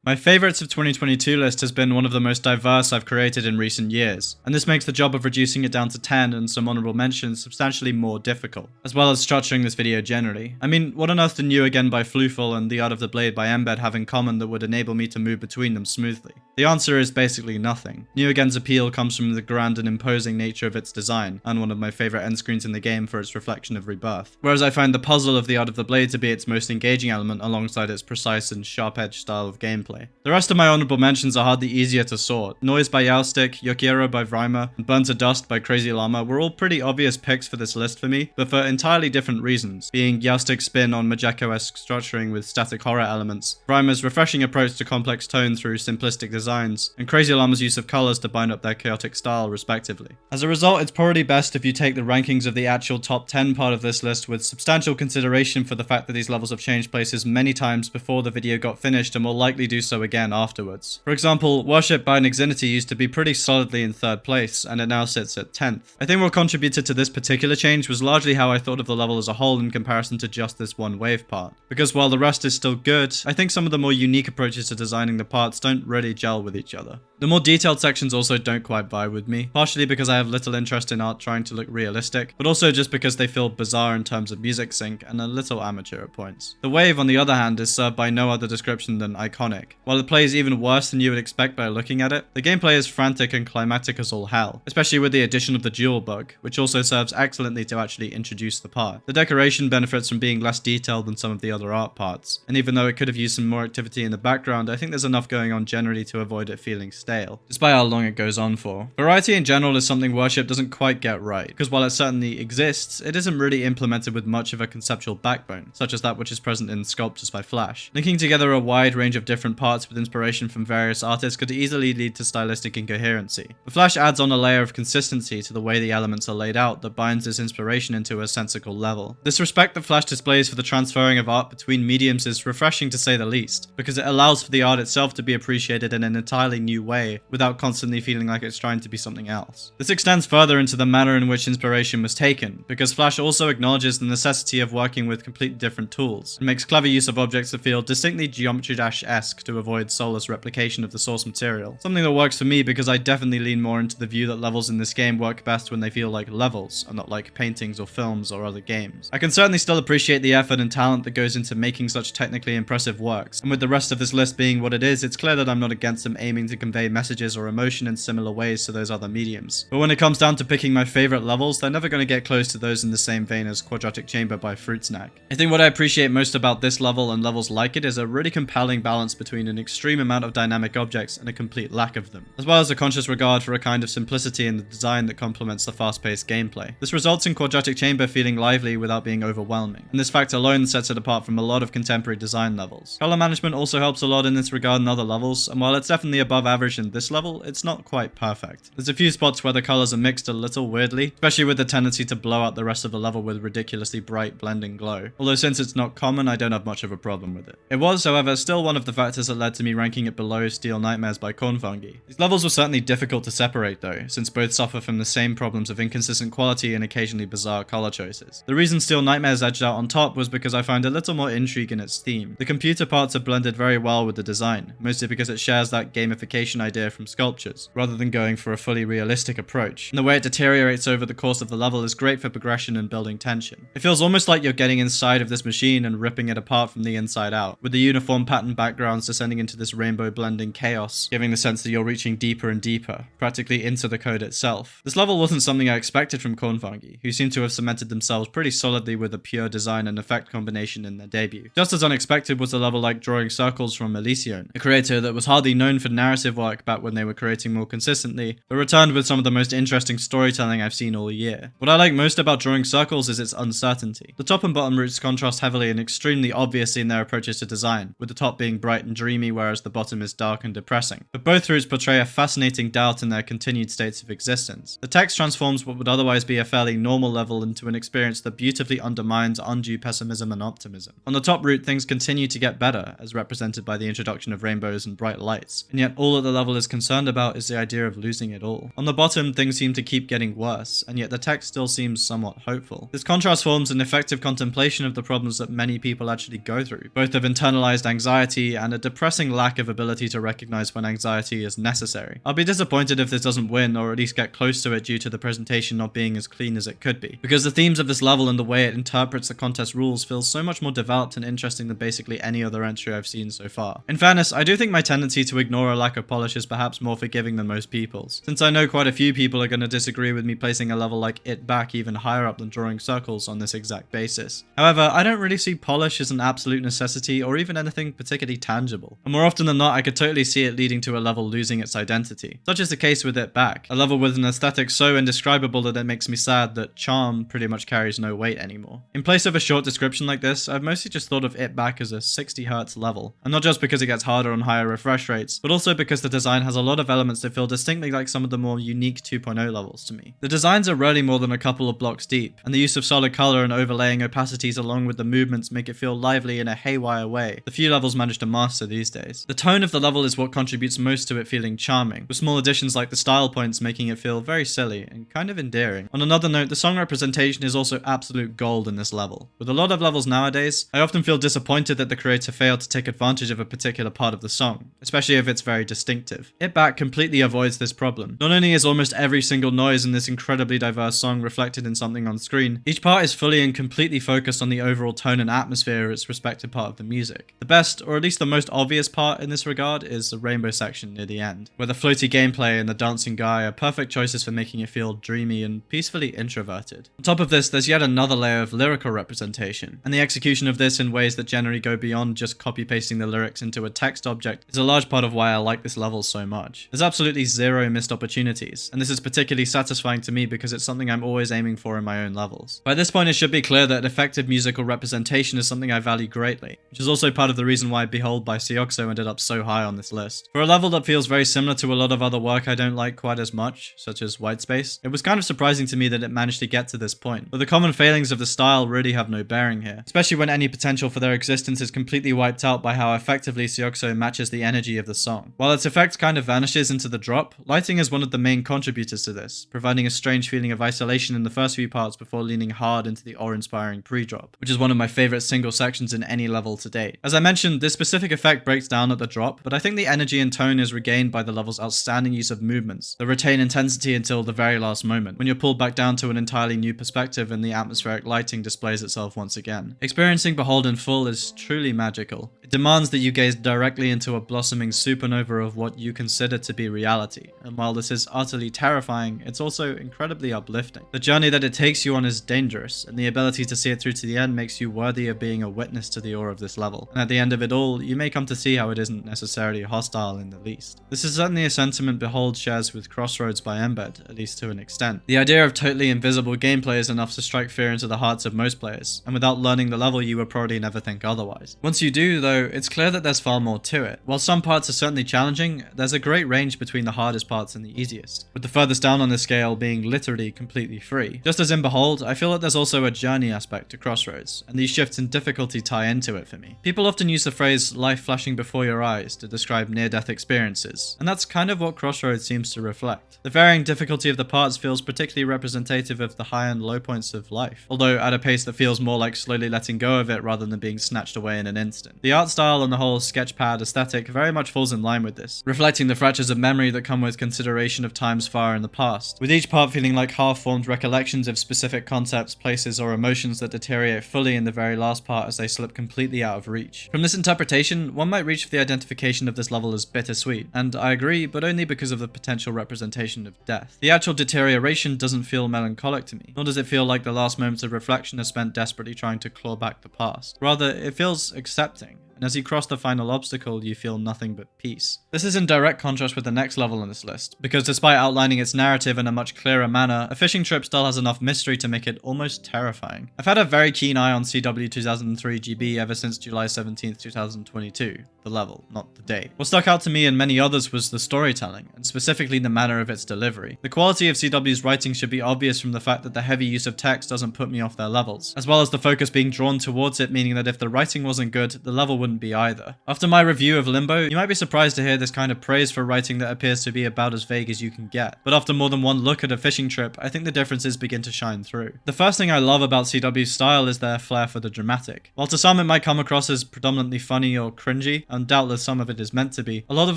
My favorites of 2022 list has been one of the most diverse I've created in recent years, and this makes the job of reducing it down to 10 and some honourable mentions substantially more difficult, as well as structuring this video generally. I mean, what on earth do New Again by Flooful and The Art of the Blade by Embed have in common that would enable me to move between them smoothly? The answer is basically nothing. New Again's appeal comes from the grand and imposing nature of its design, and one of my favourite end screens in the game for its reflection of rebirth, whereas I find the puzzle of The Art of the Blade to be its most engaging element alongside its precise and sharp-edged style of gameplay. The rest of my honourable mentions are hardly easier to sort. Noise by Yowstick, Yokiero by Vrymer, and Burn to Dust by Crazy Llama were all pretty obvious picks for this list for me, but for entirely different reasons, being Yowstick's spin on Majeko-esque structuring with static horror elements, Vrymer's refreshing approach to complex tone through simplistic designs, and Crazy Llama's use of colours to bind up their chaotic style respectively. As a result, it's probably best if you take the rankings of the actual top 10 part of this list with substantial consideration for the fact that these levels have changed places many times before the video got finished and will likely do so again afterwards. For example, Worship by Nixinity used to be pretty solidly in 3rd place, and it now sits at 10th. I think what contributed to this particular change was largely how I thought of the level as a whole in comparison to just this one wave part. Because while the rest is still good, I think some of the more unique approaches to designing the parts don't really gel with each other. The more detailed sections also don't quite vibe with me, partially because I have little interest in art trying to look realistic, but also just because they feel bizarre in terms of music sync and a little amateur at points. The wave, on the other hand, is served by no other description than iconic. While it plays even worse than you would expect by looking at it, the gameplay is frantic and climactic as all hell, especially with the addition of the dual bug, which also serves excellently to actually introduce the part. The decoration benefits from being less detailed than some of the other art parts, and even though it could have used some more activity in the background, I think there's enough going on generally to avoid it feeling stale, despite how long it goes on for. Variety in general is something Worship doesn't quite get right, because while it certainly exists, it isn't really implemented with much of a conceptual backbone, such as that which is present in Sculptures by Flash. Linking together a wide range of different parts with inspiration from various artists could easily lead to stylistic incoherency. But Flash adds on a layer of consistency to the way the elements are laid out that binds this inspiration into a sensical level. This respect that Flash displays for the transferring of art between mediums is refreshing to say the least, because it allows for the art itself to be appreciated in an entirely new way without constantly feeling like it's trying to be something else. This extends further into the manner in which inspiration was taken, because Flash also acknowledges the necessity of working with completely different tools, and makes clever use of objects that feel distinctly Geometry Dash-esque to avoid soulless replication of the source material. Something that works for me because I definitely lean more into the view that levels in this game work best when they feel like levels, and not like paintings or films or other games. I can certainly still appreciate the effort and talent that goes into making such technically impressive works, and with the rest of this list being what it is, it's clear that I'm not against them aiming to convey messages or emotion in similar ways to those other mediums. But when it comes down to picking my favourite levels, they're never going to get close to those in the same vein as Quadratic Chamber by Fruit Snack. I think what I appreciate most about this level and levels like it is a really compelling balance between an extreme amount of dynamic objects and a complete lack of them, as well as a conscious regard for a kind of simplicity in the design that complements the fast-paced gameplay. This results in Quadratic Chamber feeling lively without being overwhelming, and this fact alone sets it apart from a lot of contemporary design levels. Color management also helps a lot in this regard in other levels, and while it's definitely above average in this level, it's not quite perfect. There's a few spots where the colors are mixed a little weirdly, especially with the tendency to blow out the rest of the level with ridiculously bright blending glow, although since it's not common, I don't have much of a problem with it. It was, however, still one of the factors that led to me ranking it below Steel Nightmares by Cornfungi. These levels were certainly difficult to separate though, since both suffer from the same problems of inconsistent quality and occasionally bizarre color choices. The reason Steel Nightmares edged out on top was because I found a little more intrigue in its theme. The computer parts are blended very well with the design, mostly because it shares that gamification idea from Sculptures, rather than going for a fully realistic approach, and the way it deteriorates over the course of the level is great for progression and building tension. It feels almost like you're getting inside of this machine and ripping it apart from the inside out, with the uniform pattern backgrounds descending into this rainbow blending chaos, giving the sense that you're reaching deeper and deeper, practically into the code itself. This level wasn't something I expected from Cornfungi, who seem to have cemented themselves pretty solidly with a pure design and effect combination in their debut. Just as unexpected was a level like Drawing Circles from Elysion, a creator that was hardly known for narrative work back when they were creating more consistently, but returned with some of the most interesting storytelling I've seen all year. What I like most about Drawing Circles is its uncertainty. The top and bottom routes contrast heavily and extremely obviously in their approaches to design, with the top being bright and dreamy whereas the bottom is dark and depressing. But both routes portray a fascinating doubt in their continued states of existence. The text transforms what would otherwise be a fairly normal level into an experience that beautifully undermines undue pessimism and optimism. On the top route, things continue to get better, as represented by the introduction of rainbows and bright lights, and yet all that the level is concerned about is the idea of losing it all. On the bottom, things seem to keep getting worse, and yet the text still seems somewhat hopeful. This contrast forms an effective contemplation of the problems that many people actually go through, both of internalized anxiety and a depressing lack of ability to recognize when anxiety is necessary. I'll be disappointed if this doesn't win, or at least get close to it due to the presentation not being as clean as it could be, because the themes of this level and the way it interprets the contest rules feels so much more developed and interesting than basically any other entry I've seen so far. In fairness, I do think my tendency to ignore a lack of polish is perhaps more forgiving than most people's, since I know quite a few people are going to disagree with me placing a level like It Back even higher up than drawing circles on this exact basis. However, I don't really see polish as an absolute necessity or even anything particularly tangible, and more often than not I could totally see it leading to a level losing its identity. Such is the case with It Back, a level with an aesthetic so indescribable that it makes me sad that charm pretty much carries no weight anymore. In place of a short description like this, I've mostly just thought of It Back as a 60Hz level, and not just because it gets harder on higher refresh rates, but also because the design has a lot of elements that feel distinctly like some of the more unique 2.0 levels to me. The designs are rarely more than a couple of blocks deep, and the use of solid color and overlaying opacities along with the movements make it feel lively in a haywire way the few levels manage to master these days. The tone of the level is what contributes most to it feeling charming, with small additions like the style points making it feel very silly and kind of endearing. On another note, the song representation is also absolute gold in this level. With a lot of levels nowadays, I often feel disappointed that the creator failed to take advantage of a particular part of the song, especially if it's very distinctive. It Back completely avoids this problem. Not only is almost every single noise in this incredibly diverse song reflected in something on screen, each part is fully and completely focused on the overall tone and atmosphere of its respective part of the music. The best, or at least the most obvious part in this regard, is the rainbow section near the end, where the floaty gameplay and the dancing guy are perfect choices for making it feel dreamy and peacefully introverted. On top of this, there's yet another layer of lyrical representation, and the execution of this in ways that generally go beyond just copy-pasting the lyrics into a text object is a large part of why I like this level so much. There's absolutely zero missed opportunities, and this is particularly satisfying to me because it's something I'm always aiming for in my own levels. By this point, it should be clear that effective musical representation is something I value greatly, which is also part of the reason why Behold by Seoxo ended up so high on this list. For a level that feels very similar to a lot of other work I don't like quite as much, such as Whitespace, it was kind of surprising to me that it managed to get to this point, but the common failings of the style really have no bearing here, especially when any potential for their existence is completely wiped out by how effectively Seoxo matches the energy of the song. While its effect kind of vanishes into the drop, lighting is one of the main contributors to this, providing a strange feeling of isolation in the first few parts before leaning hard into the awe-inspiring pre-drop, which is one of my favorite single sections in any level to date. As I mentioned, this specific effect breaks down at the drop, but I think the energy and tone is regained by the level's outstanding use of movements that retain intensity until the very last moment, when you're pulled back down to an entirely new perspective and the atmospheric lighting displays itself once again. Experiencing Behold in full is truly magical. It demands that you gaze directly into a blossoming supernova of what you consider to be reality, and while this is utterly terrifying, it's also incredibly uplifting. The journey that it takes you on is dangerous, and the ability to see it through to the end makes you worthy of being a witness to the awe of this level. And at the end of it all, you may come to see how it isn't necessarily hostile in the least. This is certainly a sentiment Behold shares with Crossroads by Embed, at least to an extent. The idea of totally invisible gameplay is enough to strike fear into the hearts of most players, and without learning the level you would probably never think otherwise. Once you do, though, it's clear that there's far more to it. While some parts are certainly challenging, there's a great range between the hardest parts and the easiest, with the furthest down on this scale being literally completely free. Just as in Behold, I feel that there's also a journey aspect to Crossroads, and these shifts in difficulty tie into it for me. People often use the phrase life flashing before your eyes to describe near-death experiences, and that's kind of what Crossroads seems to reflect. The varying difficulty of the parts feels particularly representative of the high and low points of life, although at a pace that feels more like slowly letting go of it rather than being snatched away in an instant. The art style and the whole sketchpad aesthetic very much falls in line with this, reflecting the fractures of memory that come with consideration of times far in the past, with each part feeling like half-formed recollections of specific concepts, places, or emotions that deteriorate fully in the very last part as they slip completely out of reach. From this interpretation, one might reach for the identification of this level as bittersweet, and I agree, but only because of the potential representation of death. The actual deterioration doesn't feel melancholic to me, nor does it feel like the last moments of reflection are spent desperately trying to claw back the past. Rather, it feels accepting, and as you cross the final obstacle, you feel nothing but peace. This is in direct contrast with the next level on this list, because despite outlining its narrative in a much clearer manner, a fishing trip still has enough mystery to make it almost terrifying. I've had a very keen eye on CW 2003 GB ever since July 17th, 2022. The level, not the date. What stuck out to me and many others was the storytelling, and specifically the manner of its delivery. The quality of CW's writing should be obvious from the fact that the heavy use of text doesn't put me off their levels, as well as the focus being drawn towards it, meaning that if the writing wasn't good, the level wouldn't wouldn't be either. After my review of Limbo, you might be surprised to hear this kind of praise for writing that appears to be about as vague as you can get. But after more than one look at a fishing trip, I think the differences begin to shine through. The first thing I love about CW's style is their flair for the dramatic. While to some it might come across as predominantly funny or cringy, and doubtless some of it is meant to be, a lot of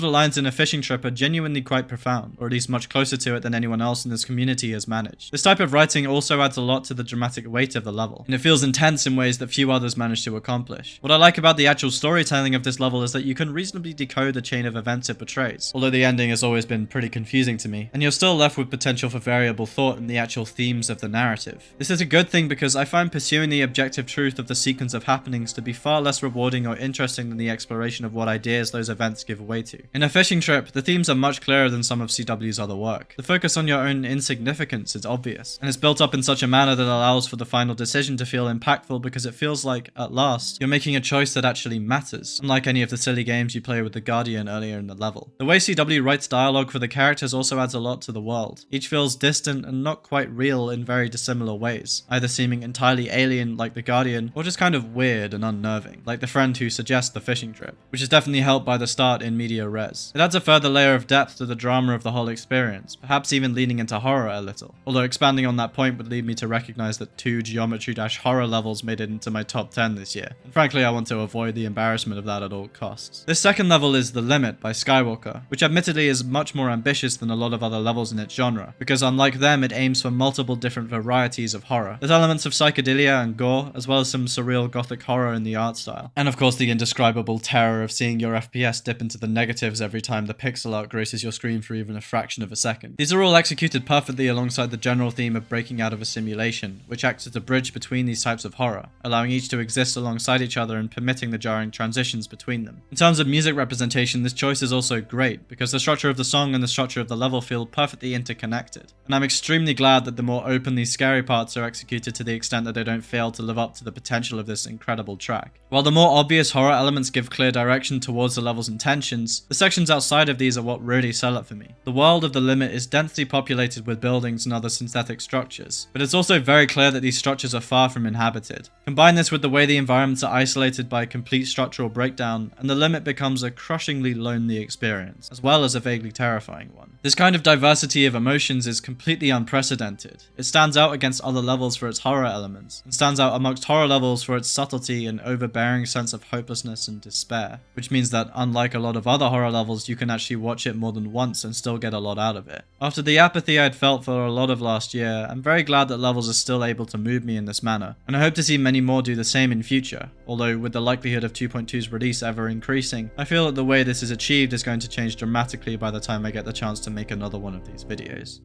the lines in a fishing trip are genuinely quite profound, or at least much closer to it than anyone else in this community has managed. This type of writing also adds a lot to the dramatic weight of the level, and it feels intense in ways that few others manage to accomplish. What I like about the actual storytelling of this level is that you can reasonably decode the chain of events it portrays, although the ending has always been pretty confusing to me, and you're still left with potential for variable thought in the actual themes of the narrative. This is a good thing because I find pursuing the objective truth of the sequence of happenings to be far less rewarding or interesting than the exploration of what ideas those events give way to. In a fishing trip, the themes are much clearer than some of CW's other work. The focus on your own insignificance is obvious, and it's built up in such a manner that allows for the final decision to feel impactful because it feels like, at last, you're making a choice that actually matters, unlike any of the silly games you play with the Guardian earlier in the level. The way CW writes dialogue for the characters also adds a lot to the world. Each feels distant and not quite real in very dissimilar ways, either seeming entirely alien like the Guardian, or just kind of weird and unnerving, like the friend who suggests the fishing trip, which is definitely helped by the start in media res. It adds a further layer of depth to the drama of the whole experience, perhaps even leaning into horror a little, although expanding on that point would lead me to recognize that 2 Geometry-horror levels made it into my top 10 this year, and frankly I want to avoid the embarrassment of that at all costs. This second level is The Limit by Skywalker, which admittedly is much more ambitious than a lot of other levels in its genre, because unlike them it aims for multiple different varieties of horror. There's elements of psychedelia and gore, as well as some surreal gothic horror in the art style, and of course the indescribable terror of seeing your FPS dip into the negatives every time the pixel art graces your screen for even a fraction of a second. These are all executed perfectly alongside the general theme of breaking out of a simulation, which acts as a bridge between these types of horror, allowing each to exist alongside each other and permitting the jarring transitions between them. In terms of music representation, this choice is also great, because the structure of the song and the structure of the level feel perfectly interconnected, and I'm extremely glad that the more openly scary parts are executed to the extent that they don't fail to live up to the potential of this incredible track. While the more obvious horror elements give clear direction towards the level's intentions, the sections outside of these are what really sell it for me. The world of The Limit is densely populated with buildings and other synthetic structures, but it's also very clear that these structures are far from inhabited. Combine this with the way the environments are isolated by complete structural breakdown, and The Limit becomes a crushingly lonely experience, as well as a vaguely terrifying one. This kind of diversity of emotions is completely unprecedented. It stands out against other levels for its horror elements, and stands out amongst horror levels for its subtlety and overbearing sense of hopelessness and despair, which means that unlike a lot of other horror levels, you can actually watch it more than once and still get a lot out of it. After the apathy I'd felt for a lot of last year, I'm very glad that levels are still able to move me in this manner, and I hope to see many more do the same in future, although with the likelihood of 2.2's release ever increasing, I feel that the way this is achieved is going to change dramatically by the time I get the chance to make another one of these videos.